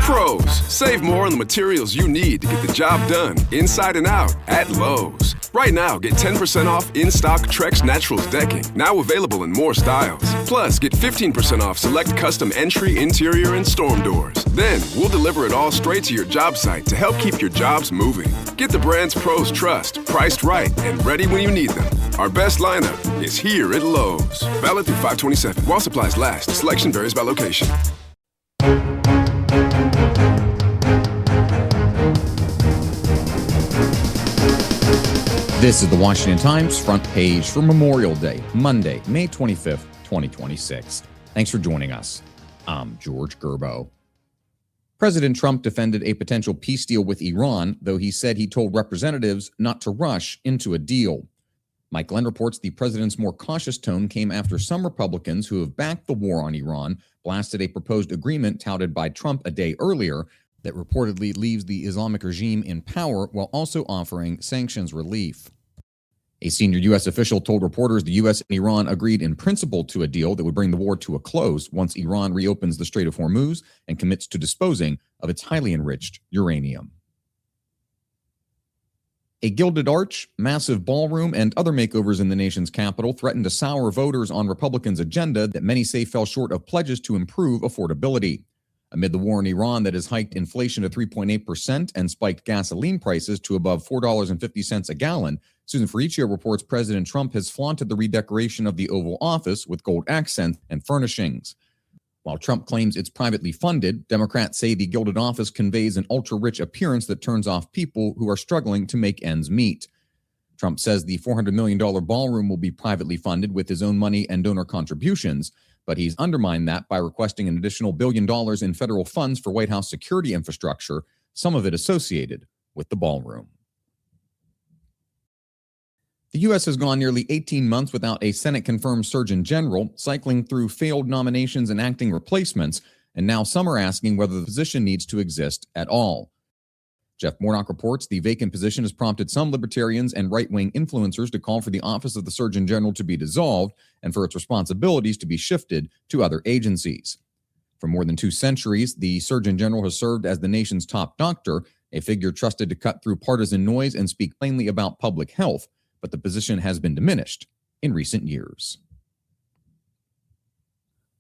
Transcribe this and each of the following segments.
Pros, save more on the materials you need to get the job done, inside and out, at Lowe's. Right now, get 10% off in-stock Trex Naturals decking, now available in more styles. Plus, get 15% off select custom entry, interior, and storm doors. Then, we'll deliver it all straight to your job site to help keep your jobs moving. Get the brands pros trust, priced right, and ready when you need them. Our best lineup is here at Lowe's. Valid through 5/27. While supplies last. Selection varies by location. This is the Washington Times front page for Memorial Day, Monday, May 25th, 2026. Thanks for joining us. I'm George Gerbo. President Trump defended a potential peace deal with Iran, though he said he told representatives not to rush into a deal. Mike Glenn reports the president's more cautious tone came after some Republicans who have backed the war on Iran blasted a proposed agreement touted by Trump a day earlier that reportedly leaves the Islamic regime in power while also offering sanctions relief. A senior U.S. official told reporters the U.S. and Iran agreed in principle to a deal that would bring the war to a close once Iran reopens the Strait of Hormuz and commits to disposing of its highly enriched uranium. A gilded arch, massive ballroom, and other makeovers in the nation's capital threatened to sour voters on Republicans' agenda that many say fell short of pledges to improve affordability. Amid the war in Iran that has hiked inflation to 3.8% and spiked gasoline prices to above $4.50 a gallon, Susan Ferricchio reports President Trump has flaunted the redecoration of the Oval Office with gold accents and furnishings. While Trump claims it's privately funded, Democrats say the Gilded Office conveys an ultra-rich appearance that turns off people who are struggling to make ends meet. Trump says the $400 million ballroom will be privately funded with his own money and donor contributions, but he's undermined that by requesting an additional $1 billion in federal funds for White House security infrastructure, some of it associated with the ballroom. The U.S. has gone nearly 18 months without a Senate-confirmed Surgeon General, cycling through failed nominations and acting replacements, and now some are asking whether the position needs to exist at all. Jeff Mordock reports the vacant position has prompted some libertarians and right-wing influencers to call for the office of the Surgeon General to be dissolved and for its responsibilities to be shifted to other agencies. For more than 2 centuries, the Surgeon General has served as the nation's top doctor, a figure trusted to cut through partisan noise and speak plainly about public health, but the position has been diminished in recent years.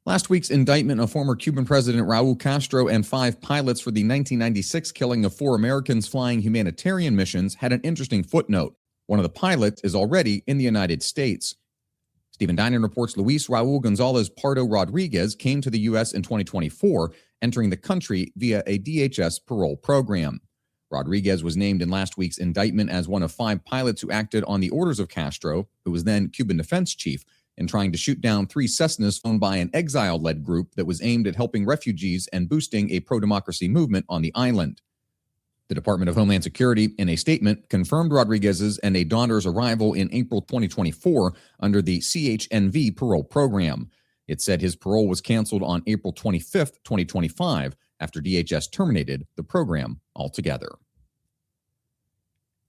Last week's indictment of former Cuban President Raul Castro and 5 pilots for the 1996 killing of 4 Americans flying humanitarian missions had an interesting footnote. One of the pilots is already in the United States. Stephen Dinan reports Luis Raul Gonzalez Pardo Rodriguez came to the U.S. in 2024, entering the country via a DHS parole program. Rodriguez was named in last week's indictment as one of 5 pilots who acted on the orders of Castro, who was then Cuban defense chief, in trying to shoot down 3 Cessnas owned by an exile-led group that was aimed at helping refugees and boosting a pro-democracy movement on the island. The Department of Homeland Security, in a statement, confirmed Rodriguez's and a daughter's arrival in April 2024 under the CHNV parole program. It said his parole was canceled on April 25, 2025, after DHS terminated the program altogether.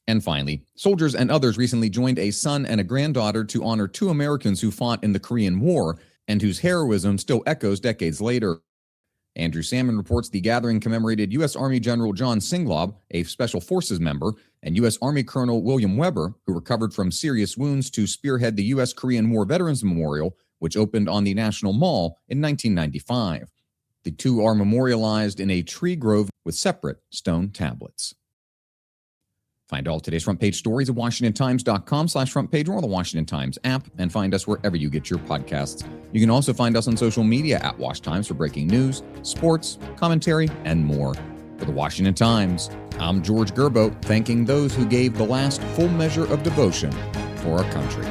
And finally, soldiers and others recently joined a son and a granddaughter to honor 2 Americans who fought in the Korean War and whose heroism still echoes decades later. Andrew Salmon reports the gathering commemorated U.S. Army General John Singlaub, a Special Forces member, and U.S. Army Colonel William Weber, who recovered from serious wounds to spearhead the U.S. Korean War Veterans Memorial, which opened on the National Mall in 1995. The 2 are memorialized in a tree grove with separate stone tablets. Find all today's front page stories at WashingtonTimes.com/front page or the Washington Times app, and find us wherever you get your podcasts. You can also find us on social media at Wash Times for breaking news, sports, commentary, and more. For the Washington Times, I'm George Gerbo, thanking those who gave the last full measure of devotion for our country.